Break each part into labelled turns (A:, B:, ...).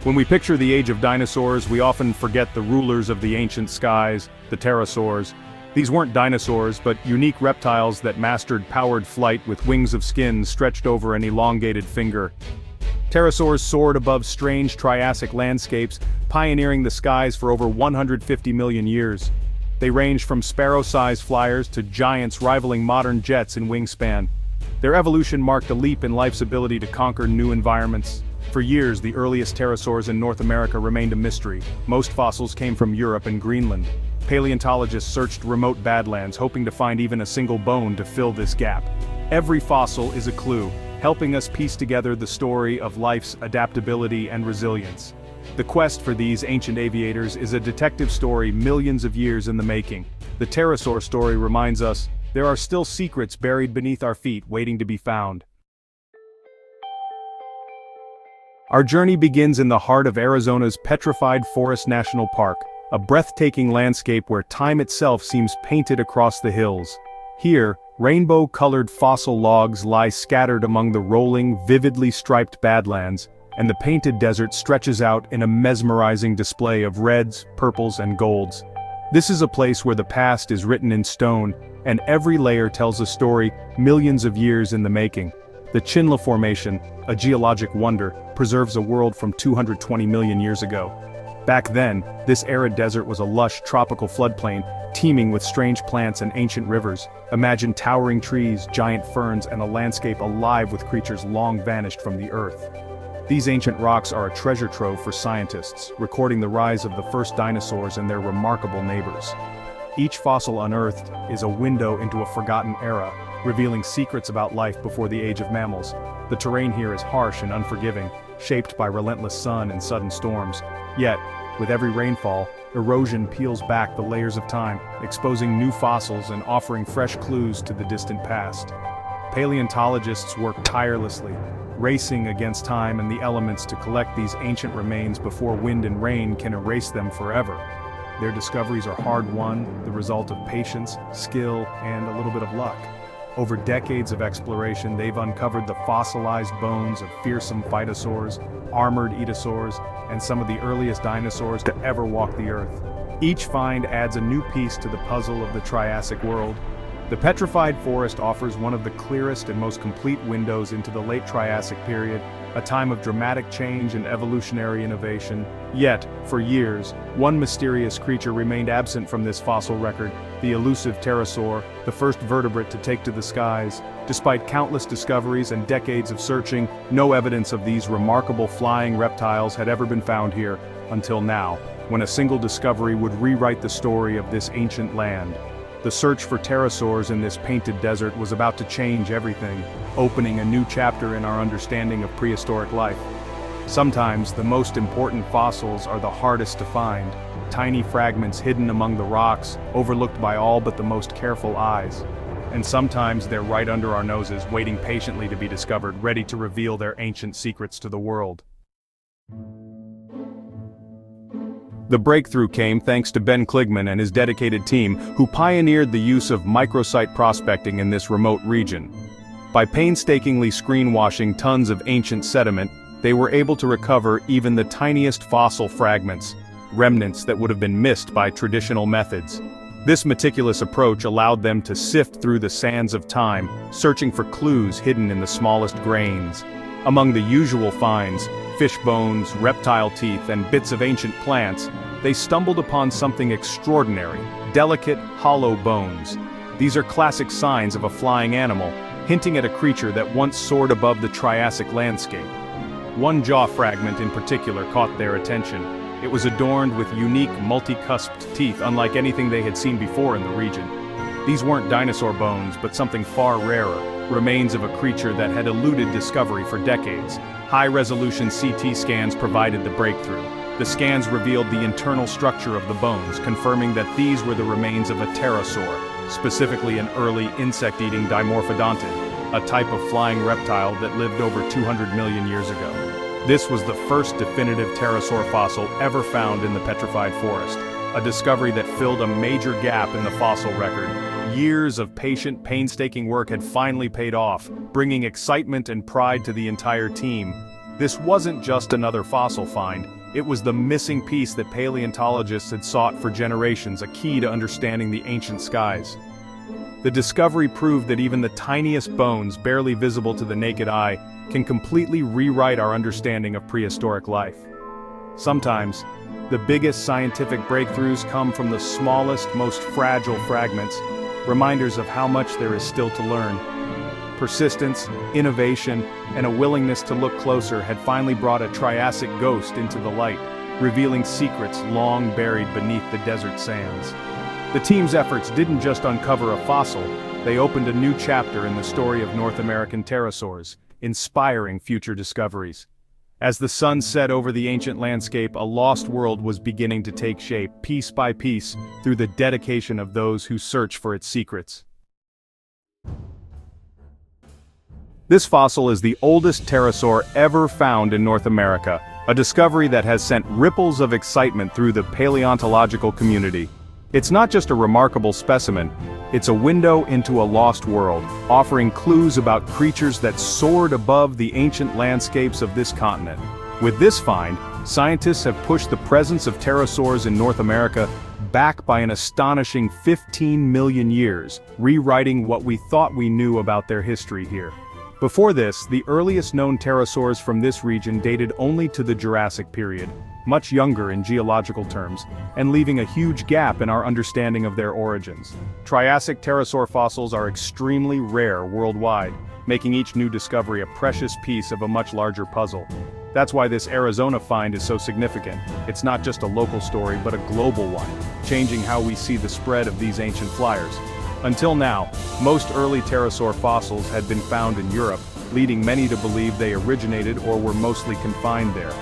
A: When we picture the age of dinosaurs, we often forget the rulers of the ancient skies, the pterosaurs. These weren't dinosaurs, but unique reptiles that mastered powered flight with wings of skin stretched over an elongated finger. Pterosaurs soared above strange Triassic landscapes, pioneering the skies for over 150 million years. They ranged from sparrow-sized flyers to giants rivaling modern jets in wingspan. Their evolution marked a leap in life's ability to conquer new environments. For years, the earliest pterosaurs in North America remained a mystery. Most fossils came from Europe and Greenland. Paleontologists searched remote badlands, hoping to find even a single bone to fill this gap. Every fossil is a clue, helping us piece together the story of life's adaptability and resilience. The quest for these ancient aviators is a detective story millions of years in the making. The pterosaur story reminds us, there are still secrets buried beneath our feet waiting to be found. Our journey begins in the heart of Arizona's Petrified Forest National Park, a breathtaking landscape where time itself seems painted across the hills. Here, rainbow-colored fossil logs lie scattered among the rolling, vividly striped badlands, and the painted desert stretches out in a mesmerizing display of reds, purples, and golds. This is a place where the past is written in stone, and every layer tells a story millions of years in the making. The Chinle Formation, a geologic wonder, preserves a world from 220 million years ago. Back then, this arid desert was a lush tropical floodplain, teeming with strange plants and ancient rivers. Imagine towering trees, giant ferns, and a landscape alive with creatures long vanished from the earth. These ancient rocks are a treasure trove for scientists, recording the rise of the first dinosaurs and their remarkable neighbors. Each fossil unearthed is a window into a forgotten era, revealing secrets about life before the age of mammals. The terrain here is harsh and unforgiving, shaped by relentless sun and sudden storms. Yet, with every rainfall, erosion peels back the layers of time, exposing new fossils and offering fresh clues to the distant past. Paleontologists work tirelessly, racing against time and the elements to collect these ancient remains before wind and rain can erase them forever. Their discoveries are hard-won, the result of patience, skill, and a little bit of luck. Over decades of exploration, they've uncovered the fossilized bones of fearsome phytosaurs, armored etosaurs, and some of the earliest dinosaurs to ever walk the earth. Each find adds a new piece to the puzzle of the Triassic world. The Petrified Forest offers one of the clearest and most complete windows into the late Triassic period, a time of dramatic change and evolutionary innovation. Yet, for years, one mysterious creature remained absent from this fossil record, the elusive pterosaur, the first vertebrate to take to the skies. Despite countless discoveries and decades of searching, no evidence of these remarkable flying reptiles had ever been found here, until now, when a single discovery would rewrite the story of this ancient land. The search for pterosaurs in this painted desert was about to change everything, opening a new chapter in our understanding of prehistoric life. Sometimes, the most important fossils are the hardest to find, tiny fragments hidden among the rocks, overlooked by all but the most careful eyes. And sometimes they're right under our noses, waiting patiently to be discovered, ready to reveal their ancient secrets to the world. The breakthrough came thanks to Ben Kligman and his dedicated team, who pioneered the use of microsite prospecting in this remote region. By painstakingly screen-washing tons of ancient sediment, they were able to recover even the tiniest fossil fragments, remnants that would have been missed by traditional methods. This meticulous approach allowed them to sift through the sands of time, searching for clues hidden in the smallest grains. Among the usual finds, fish bones, reptile teeth, and bits of ancient plants, they stumbled upon something extraordinary: delicate, hollow bones. These are classic signs of a flying animal, hinting at a creature that once soared above the Triassic landscape. One jaw fragment in particular caught their attention. It was adorned with unique, multi-cusped teeth unlike anything they had seen before in the region. These weren't dinosaur bones, but something far rarer, remains of a creature that had eluded discovery for decades. High-resolution CT scans provided the breakthrough. The scans revealed the internal structure of the bones, confirming that these were the remains of a pterosaur, specifically an early insect-eating dimorphodontid, a type of flying reptile that lived over 200 million years ago. This was the first definitive pterosaur fossil ever found in the Petrified Forest, a discovery that filled a major gap in the fossil record. Years of patient, painstaking work had finally paid off, bringing excitement and pride to the entire team. This wasn't just another fossil find, it was the missing piece that paleontologists had sought for generations, a key to understanding the ancient skies. The discovery proved that even the tiniest bones, barely visible to the naked eye, can completely rewrite our understanding of prehistoric life. Sometimes, the biggest scientific breakthroughs come from the smallest, most fragile fragments, reminders of how much there is still to learn. Persistence, innovation, and a willingness to look closer had finally brought a Triassic ghost into the light, revealing secrets long buried beneath the desert sands. The team's efforts didn't just uncover a fossil, they opened a new chapter in the story of North American pterosaurs, inspiring future discoveries. As the sun set over the ancient landscape, a lost world was beginning to take shape, piece by piece, through the dedication of those who search for its secrets. This fossil is the oldest pterosaur ever found in North America, a discovery that has sent ripples of excitement through the paleontological community. It's not just a remarkable specimen, it's a window into a lost world, offering clues about creatures that soared above the ancient landscapes of this continent. With this find, scientists have pushed the presence of pterosaurs in North America back by an astonishing 15 million years, rewriting what we thought we knew about their history here. Before this, the earliest known pterosaurs from this region dated only to the Jurassic period, much younger in geological terms, and leaving a huge gap in our understanding of their origins. Triassic pterosaur fossils are extremely rare worldwide, making each new discovery a precious piece of a much larger puzzle. That's why this Arizona find is so significant. It's not just a local story, but a global one, changing how we see the spread of these ancient flyers. Until now, most early pterosaur fossils had been found in Europe, leading many to believe they originated or were mostly confined there.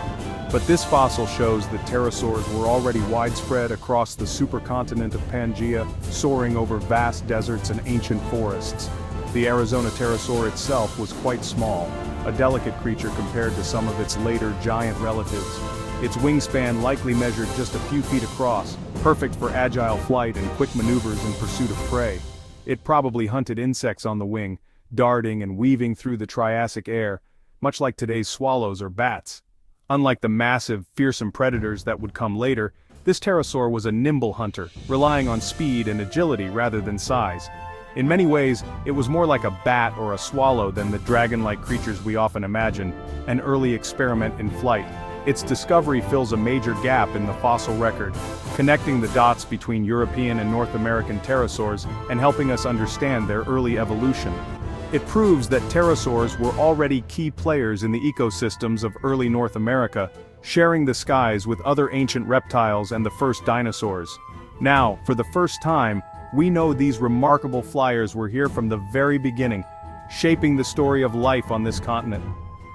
A: But this fossil shows that pterosaurs were already widespread across the supercontinent of Pangaea, soaring over vast deserts and ancient forests. The Arizona pterosaur itself was quite small, a delicate creature compared to some of its later giant relatives. Its wingspan likely measured just a few feet across, perfect for agile flight and quick maneuvers in pursuit of prey. It probably hunted insects on the wing, darting and weaving through the Triassic air, much like today's swallows or bats. Unlike the massive, fearsome predators that would come later, this pterosaur was a nimble hunter, relying on speed and agility rather than size. In many ways, it was more like a bat or a swallow than the dragon-like creatures we often imagine, an early experiment in flight. Its discovery fills a major gap in the fossil record, connecting the dots between European and North American pterosaurs and helping us understand their early evolution. It proves that pterosaurs were already key players in the ecosystems of early North America, sharing the skies with other ancient reptiles and the first dinosaurs. Now, for the first time, we know these remarkable flyers were here from the very beginning, shaping the story of life on this continent.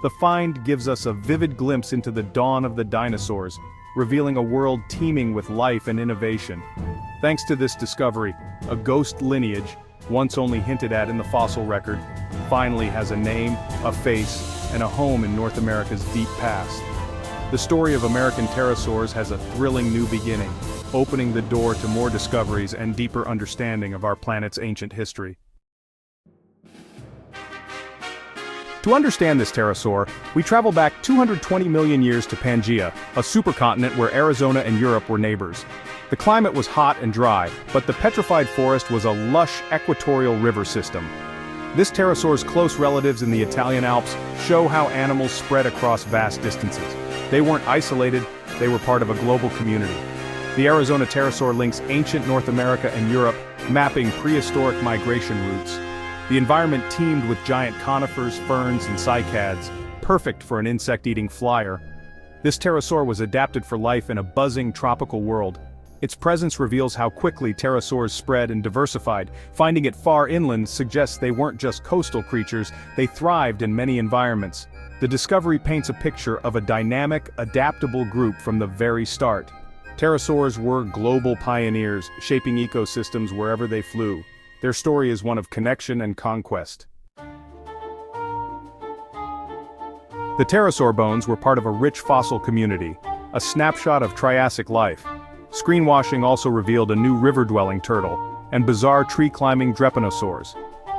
A: The find gives us a vivid glimpse into the dawn of the dinosaurs, revealing a world teeming with life and innovation. Thanks to this discovery, a ghost lineage, once only hinted at in the fossil record, finally has a name, a face, and a home in North America's deep past. The story of American pterosaurs has a thrilling new beginning, opening the door to more discoveries and deeper understanding of our planet's ancient history. To understand this pterosaur, we travel back 220 million years to Pangaea, a supercontinent where Arizona and Europe were neighbors. The climate was hot and dry, but the petrified forest was a lush equatorial river system. This pterosaur's close relatives in the Italian Alps show how animals spread across vast distances. They weren't isolated, they were part of a global community. The Arizona pterosaur links ancient North America and Europe, mapping prehistoric migration routes. The environment teemed with giant conifers, ferns, and cycads, perfect for an insect-eating flyer. This pterosaur was adapted for life in a buzzing tropical world. Its presence reveals how quickly pterosaurs spread and diversified. Finding it far inland suggests they weren't just coastal creatures, they thrived in many environments. The discovery paints a picture of a dynamic, adaptable group from the very start. Pterosaurs were global pioneers, shaping ecosystems wherever they flew. Their story is one of connection and conquest. The pterosaur bones were part of a rich fossil community, a snapshot of Triassic life. Screenwashing also revealed a new river-dwelling turtle, and bizarre tree-climbing drepanosaurs.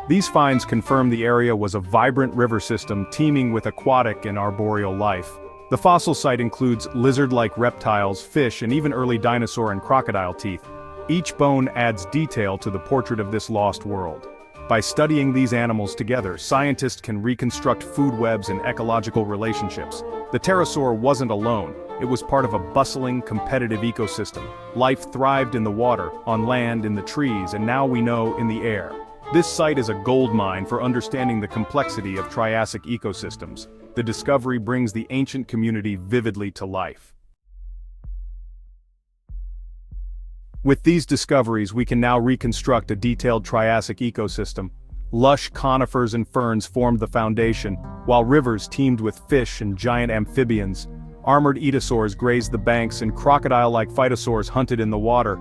A: These finds confirm the area was a vibrant river system teeming with aquatic and arboreal life. The fossil site includes lizard-like reptiles, fish, and even early dinosaur and crocodile teeth. Each bone adds detail to the portrait of this lost world. By studying these animals together, scientists can reconstruct food webs and ecological relationships. The pterosaur wasn't alone. It was part of a bustling, competitive ecosystem. Life thrived in the water, on land, in the trees, and now we know, in the air. This site is a goldmine for understanding the complexity of Triassic ecosystems. The discovery brings the ancient community vividly to life. With these discoveries, we can now reconstruct a detailed Triassic ecosystem. Lush conifers and ferns formed the foundation, while rivers teemed with fish and giant amphibians. Armored etosaurs grazed the banks and crocodile-like phytosaurs hunted in the water.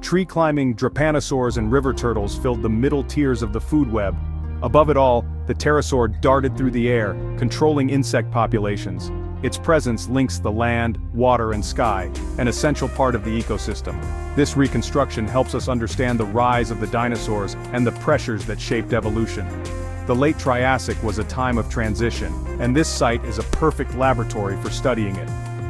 A: Tree-climbing drepanosaurs and river turtles filled the middle tiers of the food web. Above it all, the pterosaur darted through the air, controlling insect populations. Its presence links the land, water, and sky, an essential part of the ecosystem. This reconstruction helps us understand the rise of the dinosaurs and the pressures that shaped evolution. The late Triassic was a time of transition, and this site is a perfect laboratory for studying it.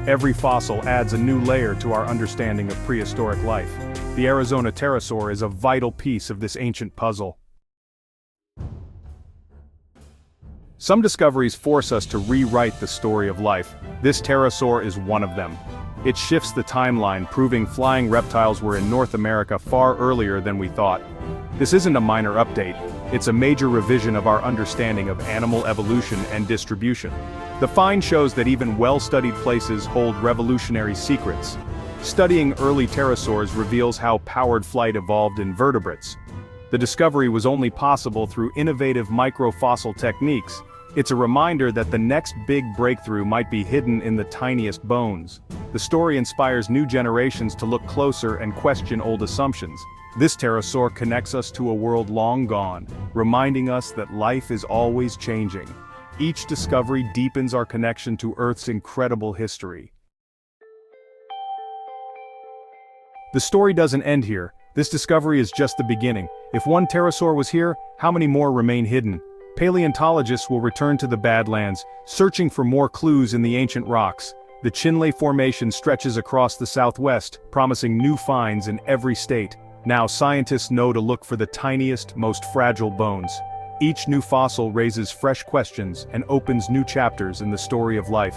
A: Every fossil adds a new layer to our understanding of prehistoric life. The Arizona pterosaur is a vital piece of this ancient puzzle. Some discoveries force us to rewrite the story of life. This pterosaur is one of them. It shifts the timeline, proving flying reptiles were in North America far earlier than we thought. This isn't a minor update, it's a major revision of our understanding of animal evolution and distribution. The find shows that even well-studied places hold revolutionary secrets. Studying early pterosaurs reveals how powered flight evolved in vertebrates. The discovery was only possible through innovative microfossil techniques. It's a reminder that the next big breakthrough might be hidden in the tiniest bones. The story inspires new generations to look closer and question old assumptions. This pterosaur connects us to a world long gone, reminding us that life is always changing. Each discovery deepens our connection to Earth's incredible history. The story doesn't end here. This discovery is just the beginning. If one pterosaur was here, how many more remain hidden? Paleontologists will return to the Badlands, searching for more clues in the ancient rocks. The Chinle Formation stretches across the southwest, promising new finds in every state. Now scientists know to look for the tiniest, most fragile bones. Each new fossil raises fresh questions and opens new chapters in the story of life.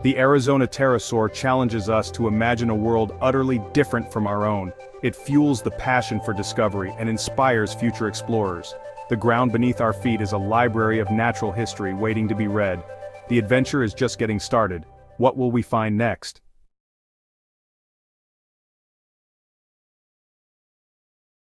A: The Arizona pterosaur challenges us to imagine a world utterly different from our own. It fuels the passion for discovery and inspires future explorers. The ground beneath our feet is a library of natural history waiting to be read. The adventure is just getting started. What will we find next?